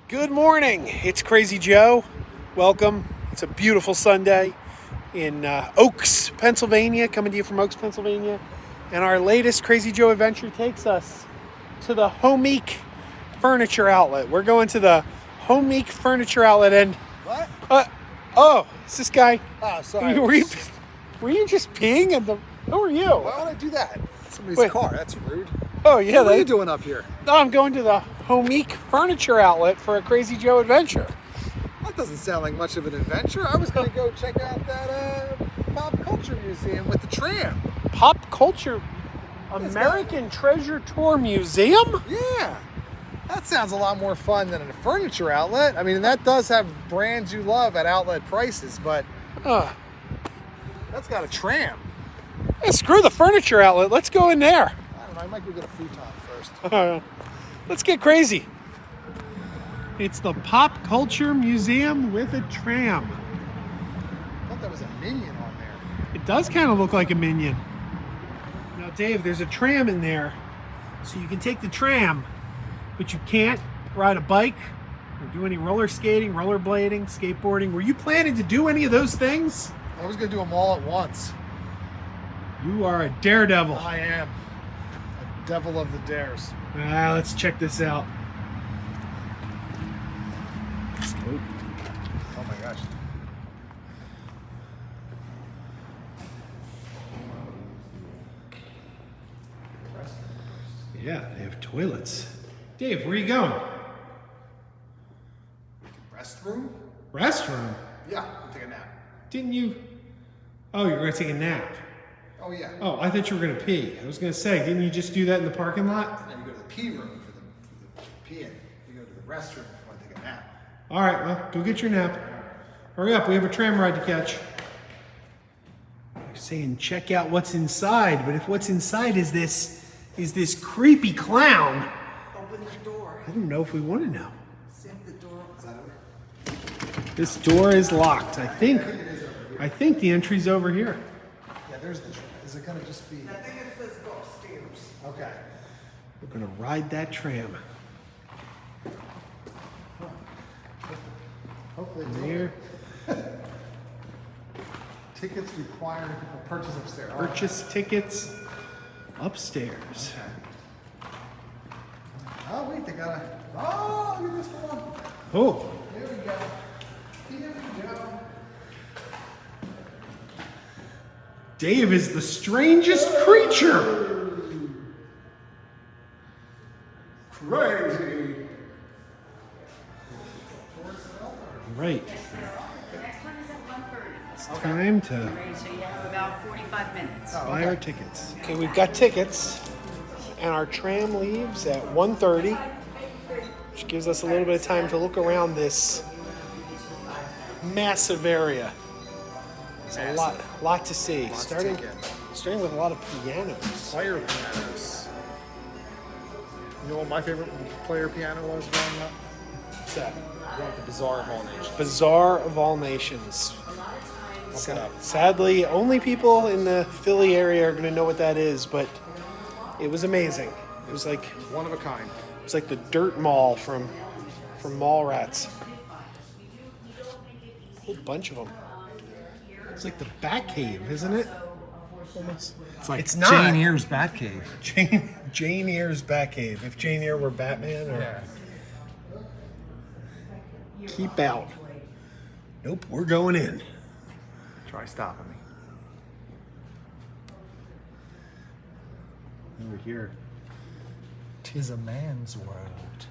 Good morning, it's Crazy Joe. Welcome. It's a beautiful Sunday in Oaks, Pennsylvania, coming to you from Oaks, Pennsylvania. And our latest Crazy Joe adventure takes us to the Homeek Furniture Outlet. We're going to the Homeek Furniture Outlet and... What? Oh, is this guy? Oh, sorry. Were you just peeing at the... Who are you? Why would I do that? Somebody's car. That's rude. Oh, yeah. What are you doing up here? No, I'm going to the Homeek Furniture Outlet for a Crazy Joe adventure. That doesn't sound like much of an adventure. I was going to go check out that pop culture museum with the Tram. Pop Culture American Treasure Tour Museum? Yeah. That sounds a lot more fun than a furniture outlet. I mean, that does have brands you love at outlet prices, but that's got a Tram. Hey, screw the furniture outlet. Let's go in there. I don't know. I might go get a futon first. Let's get crazy. It's the Pop Culture Museum with a Tram. I thought that was a minion on there. It does kind of look like a minion. Now, Dave, there's a tram in there, so you can take the tram, but you can't ride a bike or do any roller skating, rollerblading, skateboarding. Were you planning to do any of those things? I was going to do them all at once. You are a daredevil. I am. A devil of the dares. Let's check this out. Oh my gosh. Yeah, they have toilets. Dave, where are you going? Restroom? Restroom? Yeah, I'll take a nap. Didn't you? Oh, you're going to take a nap. Oh, yeah. Oh, I thought you were going to pee. I was going to say, didn't you just do that in the parking lot? Then you go to the pee room for the peeing. You go to the restroom if you want to take a nap. All right, well, go get your nap. Hurry up, we have a tram ride to catch. You're saying check out what's inside, but if what's inside is this creepy clown, Open the door. I don't know if we want to know. See if the door opens. This door is locked. I think the entry's over here. Yeah, there's the tram. Is it going to just be... I think it says go upstairs. Okay. We're gonna ride that tram. Hopefully it's There. Tickets required for purchase upstairs. Purchase tickets upstairs. Okay. Oh, wait, they got a... Oh, look at this one. Oh, There we go. Here we go. Dave is the strangest creature. Crazy. Right. The next one is at 1:30. It's time to So you have about 45 minutes. buy our tickets. Okay, we've got tickets, and our tram leaves at 1:30, which gives us a little bit of time to look around this massive area. It's a lot to see. Starting with a lot of pianos. Player pianos. You know what my favorite player piano was growing up? What's that? The Bazaar of All Nations. Bazaar of All Nations. Look it up. Sadly, only people in the Philly area are going to know what that is, but it was amazing. It was like One of a kind. the Dirt Mall from Mallrats. A whole bunch of them. It's like the Batcave, isn't it? Almost. It's not. Jane Eyre's Batcave. Jane Eyre's Batcave. If Jane Eyre were Batman, or Yeah. keep out. Nope, we're going in. Try stopping me. Over here. 'Tis a man's world.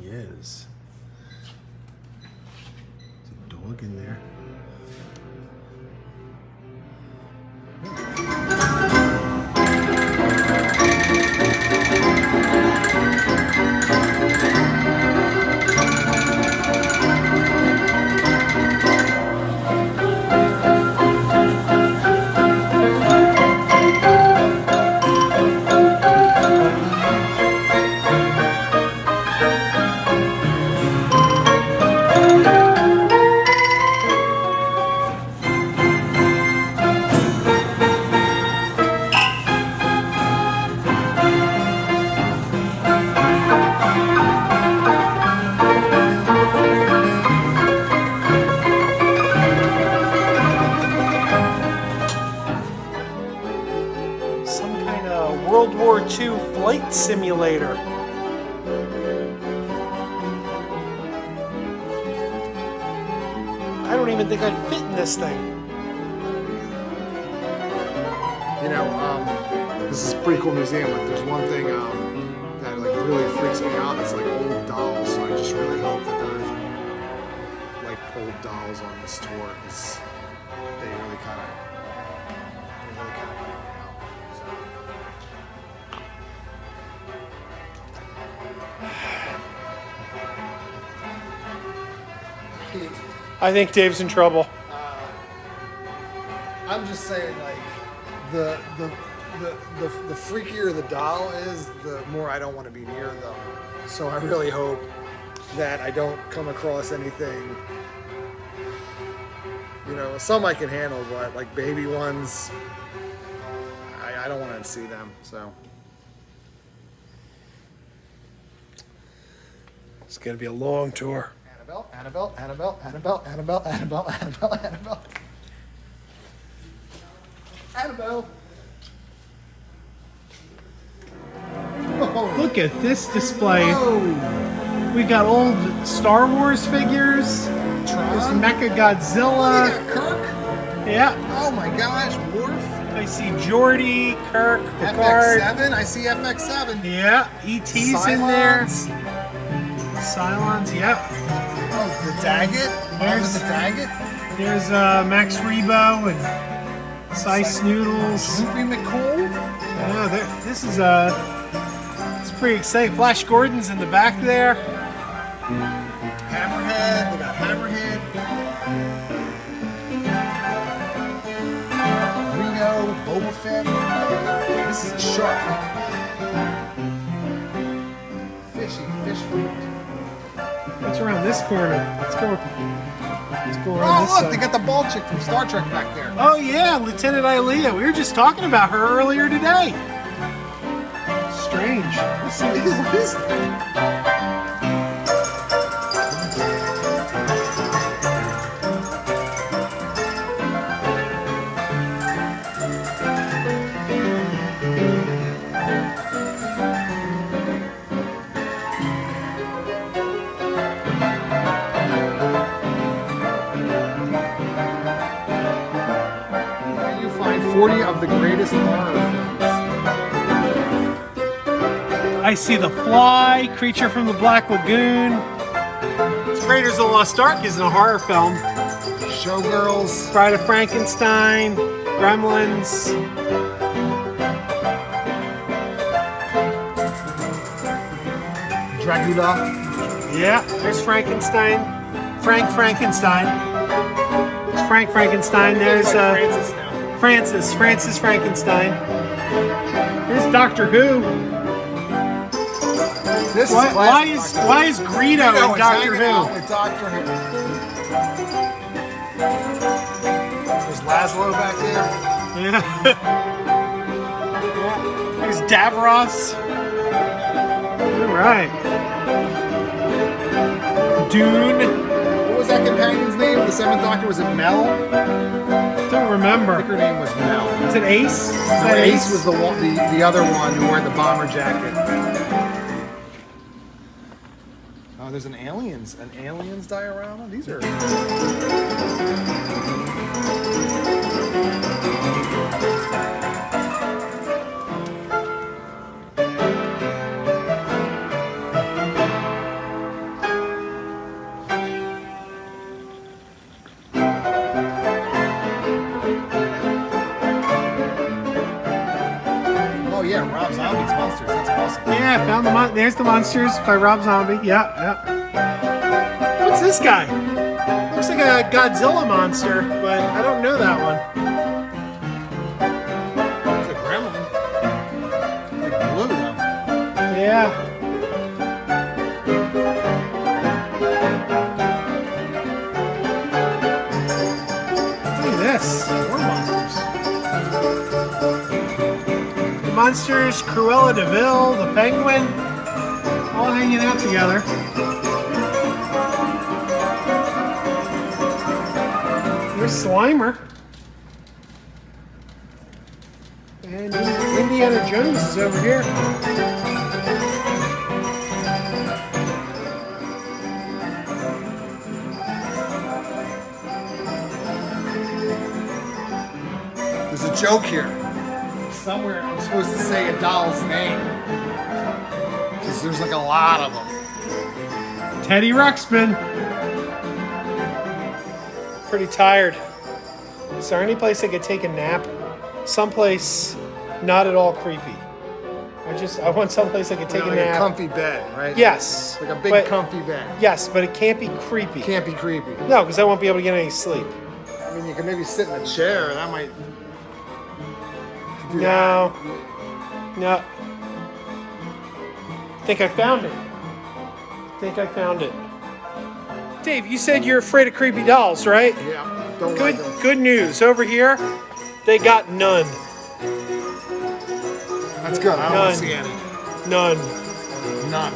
Yes. There's a dog in there. flight simulator. I don't even think I'd fit in this thing. You know, this is a pretty cool museum, but there's one thing that like really freaks me out. It's like old dolls. So I just really hope that there isn't like old dolls on this tour, because they really kind of bring me out. So. I think Dave's in trouble. I'm just saying, like, the freakier the doll is, the more I don't want to be near them. So I really hope that I don't come across anything. You know, some I can handle, but like baby ones, I don't want to see them. So It's gonna be a long tour. Annabelle, Annabelle, Annabelle, Annabelle, Annabelle, Annabelle, Annabelle, Annabelle. Annabelle. Whoa. Look at this display. Whoa. We got old Star Wars figures. There's Mecha Godzilla. Look at Kirk. Yeah. Oh my gosh, Worf. I see Geordi, Kirk, Picard. FX7. I see FX7. Yeah. E.T.'s in there. Cylons. Cylons, yep. Oh, the Daggett. There's the Daggett. There's Max Rebo and Cy Snoodles. Droopy McCool. Yeah, this is it's pretty exciting. Flash Gordon's in the back there. Hammerhead. They got Hammerhead. Reno, Boba Fett. This is a shark. Fish food. What's around this corner? Let's go around Oh, this look, side. they got the bald chick from Star Trek back there. Oh yeah, Lieutenant Ilea. We were just talking about her earlier today. Strange. What is that? You find 40 of the greatest horror films. I see The Fly, Creature from the Black Lagoon. Raiders of the Lost Ark isn't a horror film. Showgirls. Bride of Frankenstein, Gremlins. Dracula. Yeah, there's Frankenstein. Frank Frankenstein. There's Frank Frankenstein. There's Francis Frankenstein. There's Doctor Who. This is Why classic is Greedo in Doctor Who? With Doctor Who. There's Laszlo back there. Yeah. There's Davros. All right. Dune. What was that companion's name? The Seventh Doctor, was it Mel? Don't I remember. think her name was Mel. Is it Ace? Is that Ace was the one, the other one who wore the bomber jacket. Oh, there's an aliens diorama. These are. Oh yeah, Rob Zombie's Monsters. That's awesome. Yeah, I found there's the Monsters by Rob Zombie. Yeah, yeah. What's this guy? Looks like a Godzilla monster, but I don't know that one. It's a gremlin. Like blue though. Yeah. Look at this. More monsters. The Monsters, Cruella de Vil, the Penguin, all hanging out together. There's Slimer. And Indiana Jones is over here. There's a joke here. Somewhere I'm supposed to say a doll's name. Because there's like a lot of them. Teddy Ruxpin. Pretty tired. Is there any place I could take a nap? Someplace not at all creepy. I want someplace I could take like a nap. a comfy bed, right? Yes. Like a big but- comfy bed. Yes, but it can't be creepy. Can't be creepy. No, because I won't be able to get any sleep. I mean, you can maybe sit in a chair. That might. do No. No. Think I found it. Dave, you said you're afraid of creepy dolls, right? that. Yeah. Don't Good, like them. good news. Over here, they got none. That's good. I don't want to see any. None. None.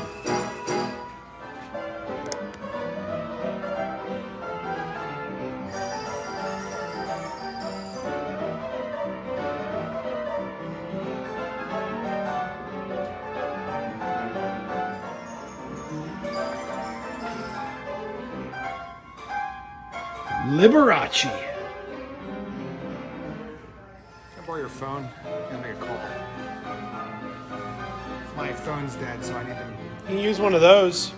Liberace. Can I borrow your phone? I gotta make a call. My phone's dead, so I need to. You can use one of those.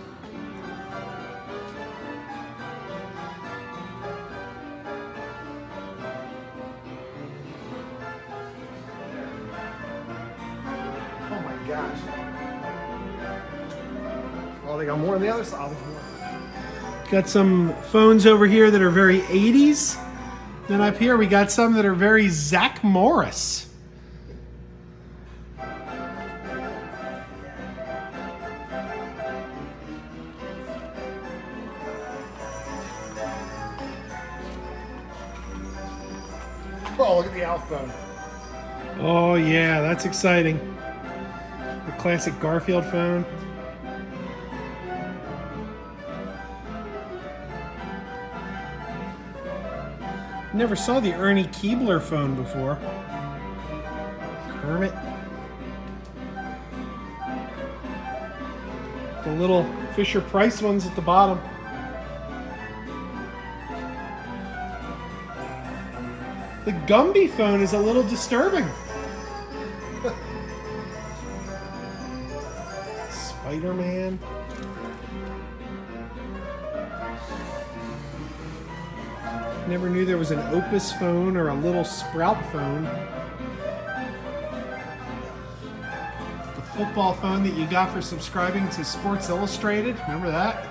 Oh my gosh. Oh, they got more on the other side. Oh, there's more. Got some phones over here that are very 80s. Then up here we got some that are very Zach Morris. Oh, look at the Alf phone. Oh yeah, that's exciting. The classic Garfield phone. Never saw the Ernie Keebler phone before. Kermit. The little Fisher Price ones at the bottom. The Gumby phone is a little disturbing. Spider-Man. Never knew there was an Opus phone or a little Sprout phone. The football phone that you got for subscribing to Sports Illustrated. Remember that?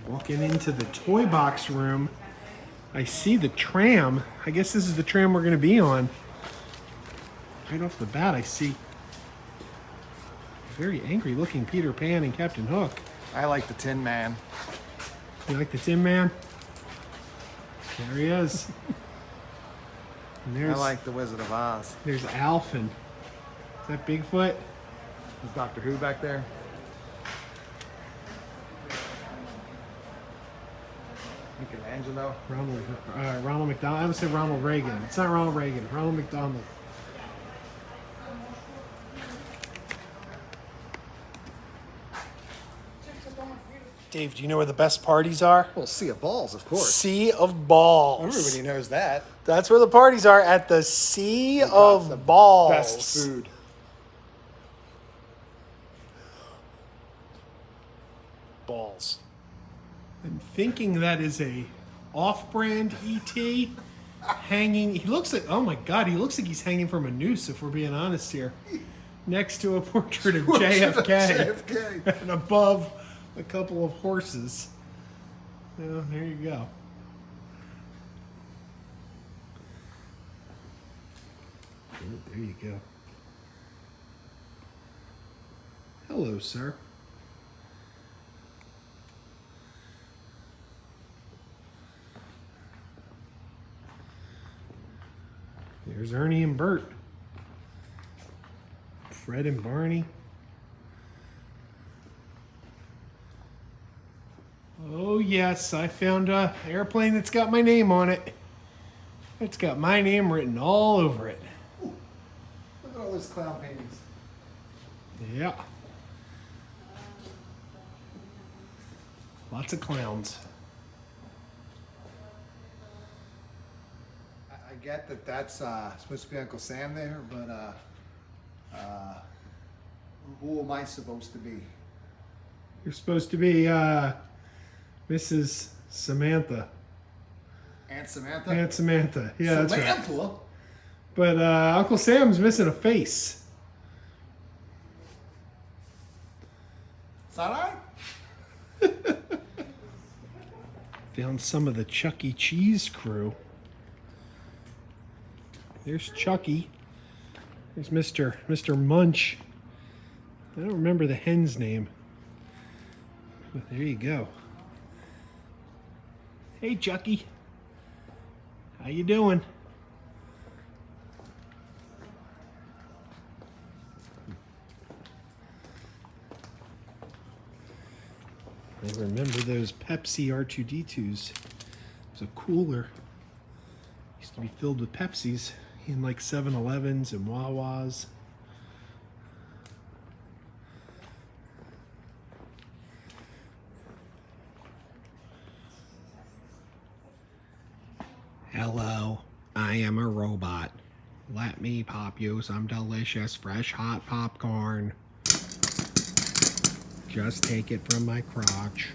Walking into the toy box room, I see the tram. I guess this is the tram we're going to be on. Right off the bat, I see a very angry looking Peter Pan and Captain Hook. I like the Tin Man. You like the Tin Man? There he is. And I there's, like the Wizard of Oz. there's Alf and is that Bigfoot? Is Doctor Who back there? Michelangelo. Ronald McDonald. I would say Ronald Reagan. It's not Ronald Reagan. Ronald McDonald. Dave, do you know where the best parties are? Well, Sea of Balls, of course. Sea of Balls. Everybody knows that. That's where the parties are, at the Sea got of the Balls. Best food. Balls. I'm thinking that is a off-brand ET hanging. He looks like, oh my God, he looks like he's hanging from a noose, if we're being honest here. Next to a portrait of JFK. JFK. And above a couple of horses. Well, there you go. Oh, there you go. Hello, sir. There's Ernie and Bert. Fred and Barney. Oh yes, I found an airplane that's got my name on it. It's got my name written all over it. Look at all those clown paintings. Yeah. Lots of clowns. I get that that's supposed to be Uncle Sam there, but who am I supposed to be? You're supposed to be Mrs. Samantha. Aunt Samantha? Aunt Samantha. Yeah, that's right. Samantha? But Uncle Sam's missing a face. Is that right? Found some of the Chuck E. Cheese crew. There's Chucky. There's Mr. Munch. I don't remember the hen's name. But there you go. Hey, Chucky. How you doing? I remember those Pepsi R2D2s. It was a cooler. Used to be filled with Pepsis in like 7-Elevens and Wawas. Hello, I am a robot. Let me pop you some delicious fresh hot popcorn. Just take it from my crotch.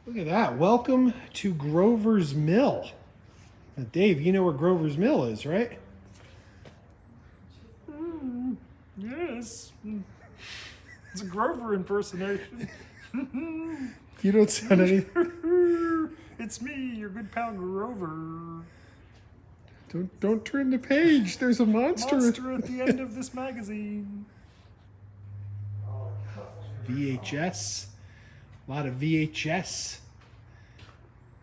Look at that. Welcome to Grover's Mill. Now, Dave, you know where Grover's Mill is, right? Yes. It's a Grover impersonation. You don't sound any... It's me, your good pal Grover. Don't turn the page. There's a monster. Monster at the end of this magazine. VHS. A lot of VHS.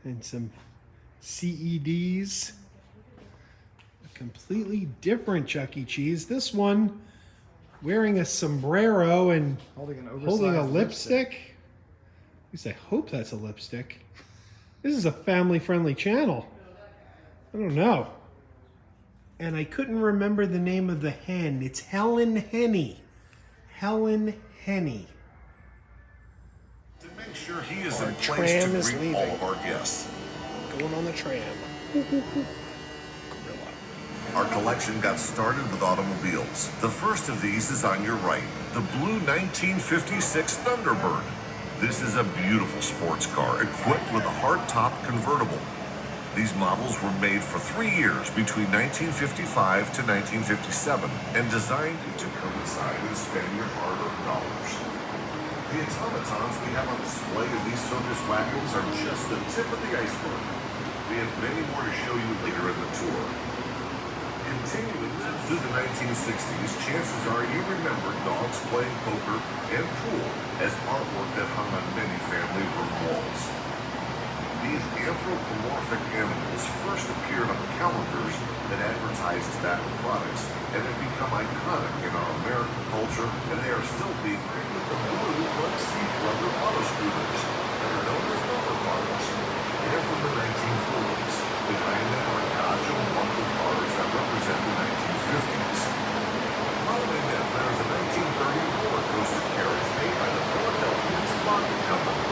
And some CEDs. A completely different Chuck E. Cheese. This one wearing a sombrero and Holding a lipstick. At least I hope that's a lipstick. This is a family-friendly channel. I don't know. And I couldn't remember the name of the hen. It's Helen Henny. Helen Henny. To make sure he is Our in place tram to is greet leaving. all of our guests. Going on the tram. Gorilla. Our collection got started with automobiles. The first of these is on your right, the blue 1956 Thunderbird. This is a beautiful sports car equipped with a hardtop convertible. These models were made for 3 years between 1955 to 1957 and designed to coincide and spend your hard-earned dollars. The automatons we have on display in these circus wagons are just the tip of the iceberg. We have many more to show you later in the tour. Continuing through the 1960s, chances are you remember dogs playing poker and pool as artwork that hung on many family room walls. These anthropomorphic animals first appeared on calendars that advertised tobacco products and have become iconic in our American culture, and they are still being made with the blue one-seat rubber auto scooters that are known as number cars. And from the 1940s, behind them are Dodge and Bunker cars that represent the 1950s. Following them, there is a 1930 roller coaster carriage made by the Philadelphia Tobacco Company.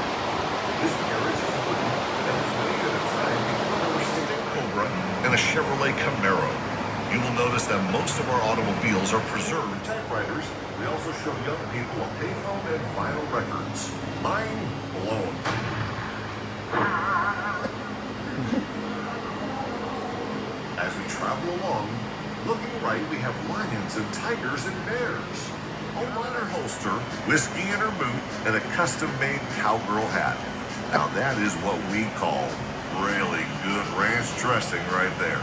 This carriage is wooden and was made at a time before there were Stick Cobra and a Chevrolet Camaro. You will notice that most of our automobiles are preserved typewriters. We also show young people a payphone and vinyl records. Mind blown. As we travel along, looking right, we have lions and tigers and bears. A runner holster, whiskey in her boot, and a custom-made cowgirl hat. Now that is what we call really good ranch dressing right there.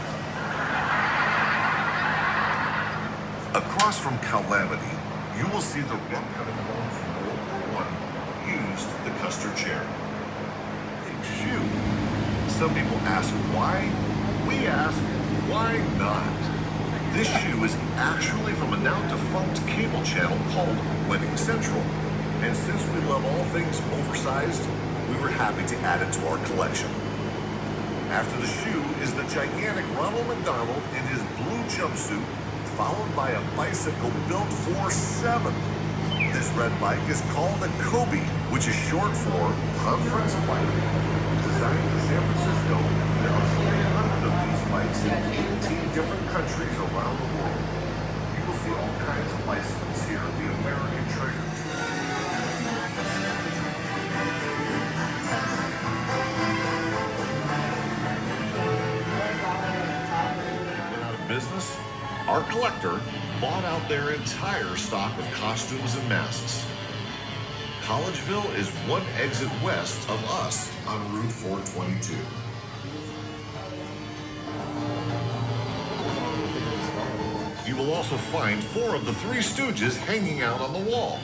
Across from Calamity, you will see the rum coming home from World War I used the Custer chair. Phew. Some people ask why. We ask Why not? This shoe is actually from a now defunct cable channel called Winning Central. And since we love all things oversized, we were happy to add it to our collection. After the shoe is the gigantic Ronald McDonald in his blue jumpsuit, followed by a bicycle built for 7. This red bike is called a Kobe, which is short for Conference Bike. Designed in San Francisco, there are 300 of these bikes in 18 different countries around the world. You will see all kinds of bicycles here at the American Treasure. Business, our collector bought out their entire stock of costumes and masks. Collegeville is one exit west of us on Route 422. You will also find 4 of the Three Stooges hanging out on the wall.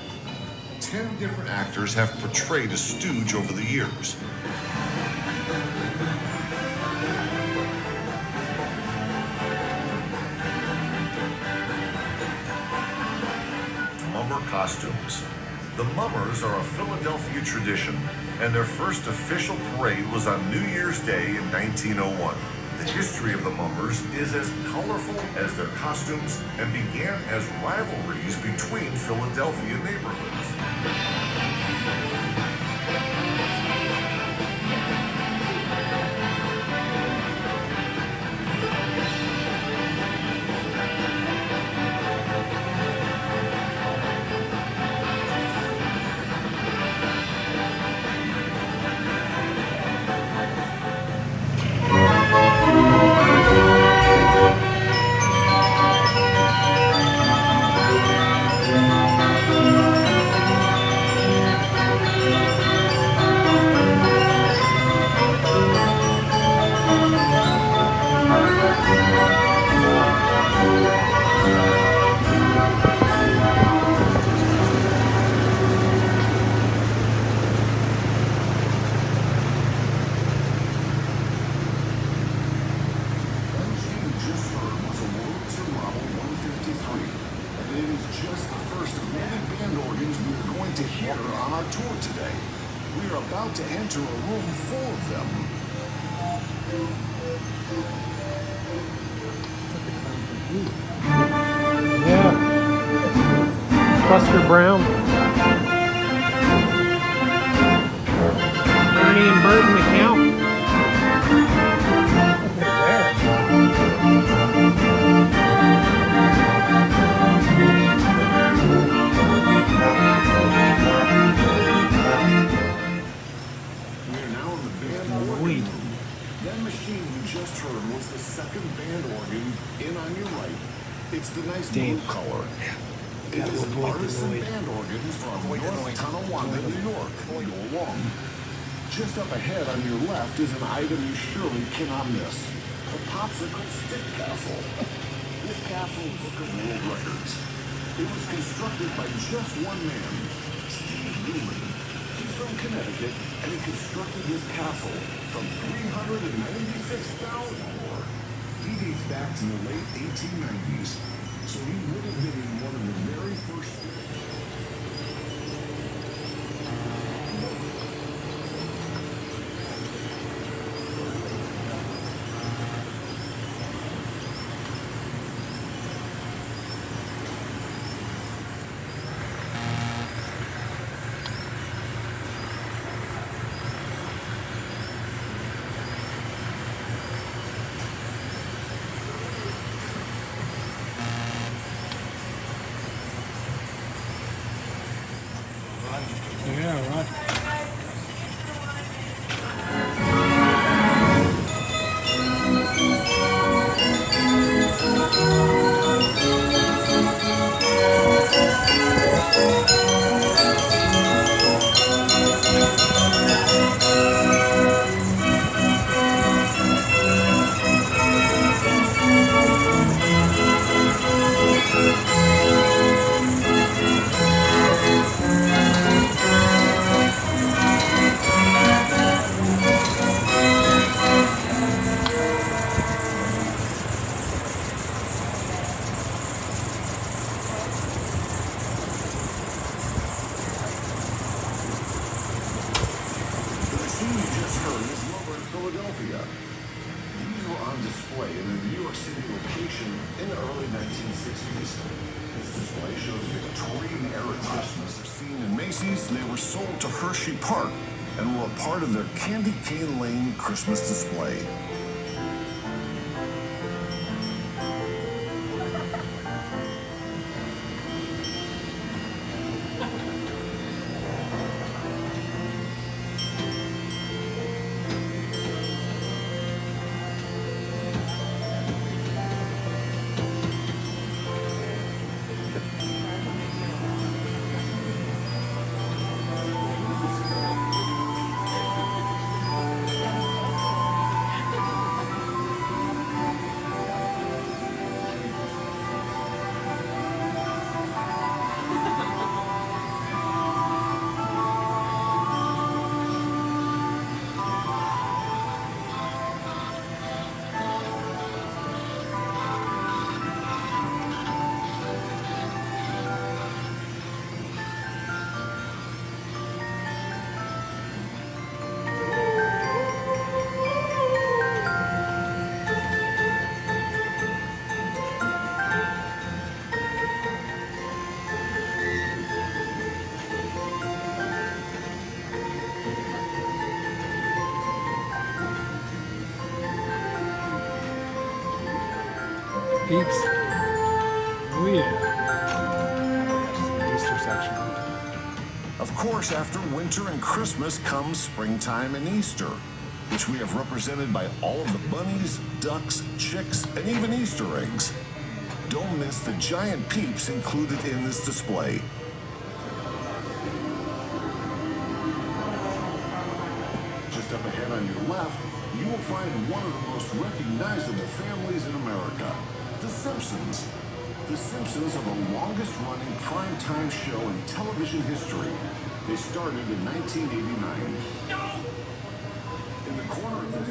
10 different actors have portrayed a stooge over the years. Costumes. The Mummers are a Philadelphia tradition, and their first official parade was on New Year's Day in 1901. The history of the Mummers is as colorful as their costumes and began as rivalries between Philadelphia neighborhoods. Buster Brown. Ernie and Bert in the count. That machine you just heard was the second band organ in on your right. It's the nice blue color. It is an artisan band organ from North Tonawanda, New York. Go along. Just up ahead on your left is an item you surely cannot miss. The Popsicle Stick Castle. This castle broke world records. It was constructed by just one man, Steve Newman. He's from Connecticut, and he constructed this castle from 396,000 more. He dates back to the late 1890s, so he would have been one of the very first. display shows Victorian-era Christmas. Seen in Macy's, they were sold to Hershey Park and were a part of their Candy Cane Lane Christmas display. Peeps. Oh yeah. Easter section. Of course, after winter and Christmas comes springtime and Easter, which we have represented by all of the bunnies, ducks, chicks, and even Easter eggs. Don't miss the giant peeps included in this display. Just up ahead on your left, you will find one of the most recognizable families in America, The Simpsons. The Simpsons are the longest-running primetime show in television history. They started in 1989. In the corner of this...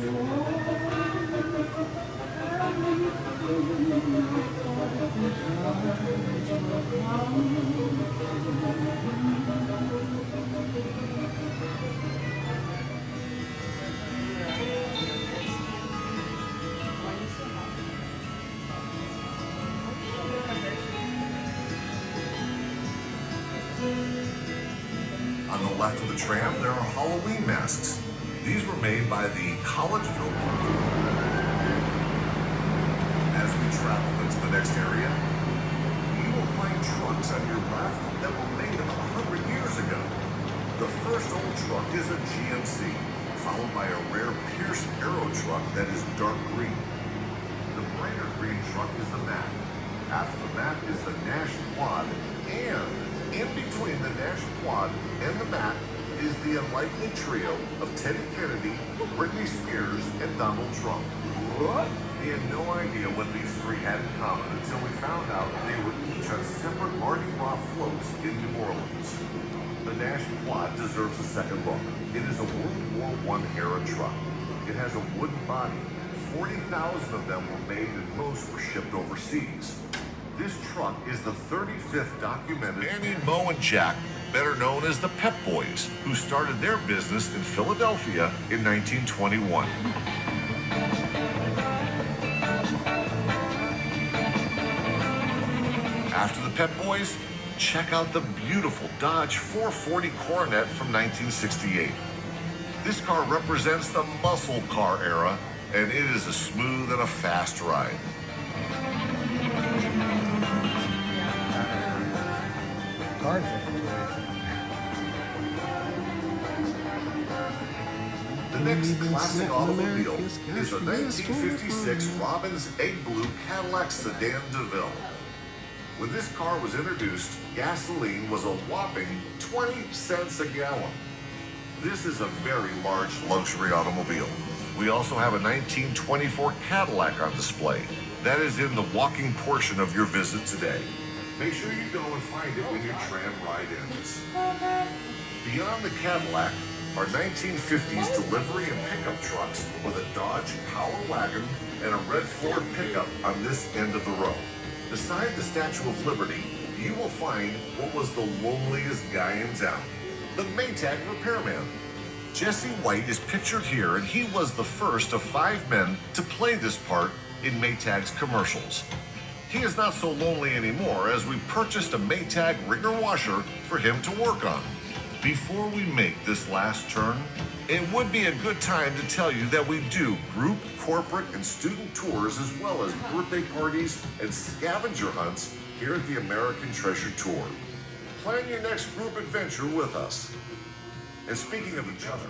On the left of the tram, there are Halloween masks. These were made by the Collegeville. As we travel into the next area, you will find trucks on your left that were made about 100 years ago. The first old truck is a GMC, followed by a rare Pierce Arrow truck that is dark green. The brighter green truck is the Mack. After the Mack is the Nash Quad, and in between the Nash Quad and the Mack is the unlikely trio of Teddy Kennedy, Britney Spears, and Donald Trump. What? We had no idea what these three had in common until we found out they were each on separate Mardi Gras floats in New Orleans. The Nash Quad deserves a second look. It is a World War I era truck. It has a wooden body. 40,000 of them were made and most were shipped overseas. This truck is the 35th documented. Annie, Mo, and Jack, better known as the Pep Boys, who started their business in Philadelphia in 1921. After the Pep Boys, check out the beautiful Dodge 440 Coronet from 1968. This car represents the muscle car era, and it is a smooth and a fast ride. Cars. The next classic automobile is a 1956 Robbins Egg Blue Cadillac Sedan DeVille. When this car was introduced, gasoline was a whopping 20 cents a gallon. This is a very large luxury automobile. We also have a 1924 Cadillac on display. That is in the walking portion of your visit today. Make sure you go and find it when your tram ride ends. Beyond the Cadillac are 1950s delivery and pickup trucks with a Dodge Power Wagon and a red Ford pickup on this end of the row. Beside the Statue of Liberty, you will find what was the loneliest guy in town, the Maytag repairman. Jesse White is pictured here, and he was the first of 5 men to play this part in Maytag's commercials. He is not so lonely anymore as we purchased a Maytag ringer washer for him to work on. Before we make this last turn, it would be a good time to tell you that we do group, corporate, and student tours as well as birthday parties and scavenger hunts here at the American Treasure Tour. Plan your next group adventure with us. And speaking of each other,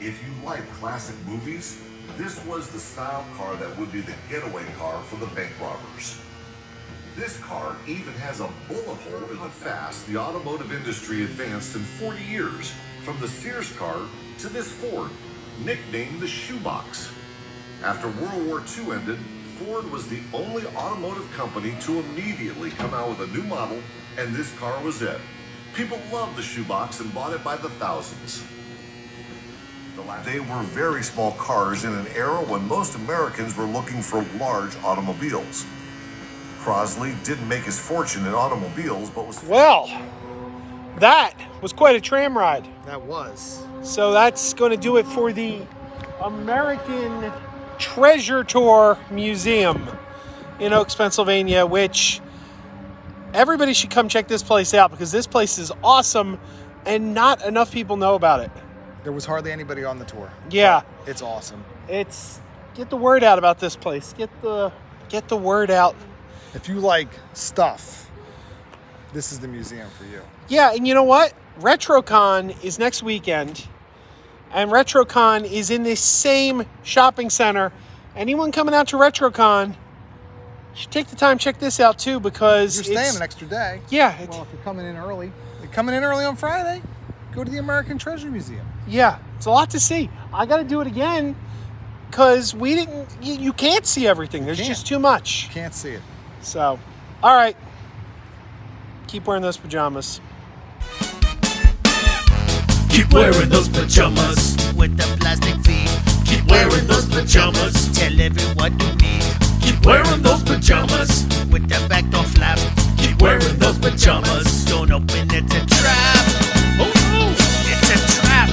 if you like classic movies, this was the style car that would be the getaway car for the bank robbers. This car even has a bullet hole in how fast the automotive industry advanced in 40 years, from the Sears car to this Ford, nicknamed the Shoebox. After World War II ended, Ford was the only automotive company to immediately come out with a new model, and this car was it. People loved the Shoebox and bought it by the thousands. They were very small cars in an era when most Americans were looking for large automobiles. Krazy didn't make his fortune in automobiles, but was... Well, that was quite a tram ride. That was. So that's going to do it for the American Treasure Tour Museum in Oaks, Pennsylvania, which everybody should come check this place out because this place is awesome and not enough people know about it. There was hardly anybody on the tour. Yeah. It's awesome. Get the word out about this place. Get the word out. If you like stuff, this is the museum for you. Yeah, and you know what? RetroCon is next weekend, and RetroCon is in this same shopping center. Anyone coming out to RetroCon should take the time to check this out too because You're staying an extra day. Yeah. Well, if you're coming in early, on Friday, go to the American Treasure Museum. Yeah, it's a lot to see. I got to do it again because you can't see everything. There's just too much. You can't see it. So, all right. Keep wearing those pajamas. Keep wearing those pajamas with the plastic feet. Keep wearing those pajamas. Tell everyone to meet. Keep wearing those pajamas with the back door flap. Keep wearing those pajamas. Don't open, it's a trap. Oh no, it's a trap.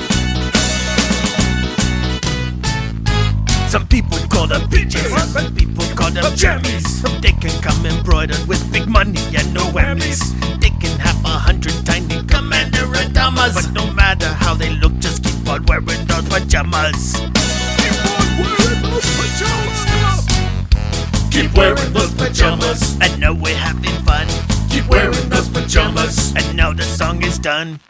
Some people call them PJs, some people call them jammies. They can come embroidered with big money and no whammies. They can have 100 tiny commander Damas, but no matter how they look, just keep on wearing those pajamas. Keep on wearing those pajamas. Keep wearing those pajamas. And now we're having fun. Keep wearing those pajamas. And now the song is done.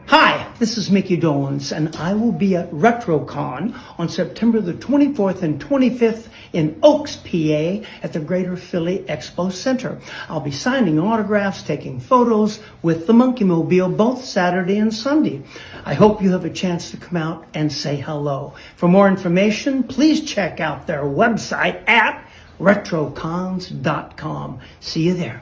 Hi, this is Mickey Dolans, and I will be at RetroCon on September the 24th and 25th in Oaks, PA at the Greater Philly Expo Center. I'll be signing autographs, taking photos with the Monkey Mobile both Saturday and Sunday. I hope you have a chance to come out and say hello. For more information, please check out their website at retrocons.com. See you there.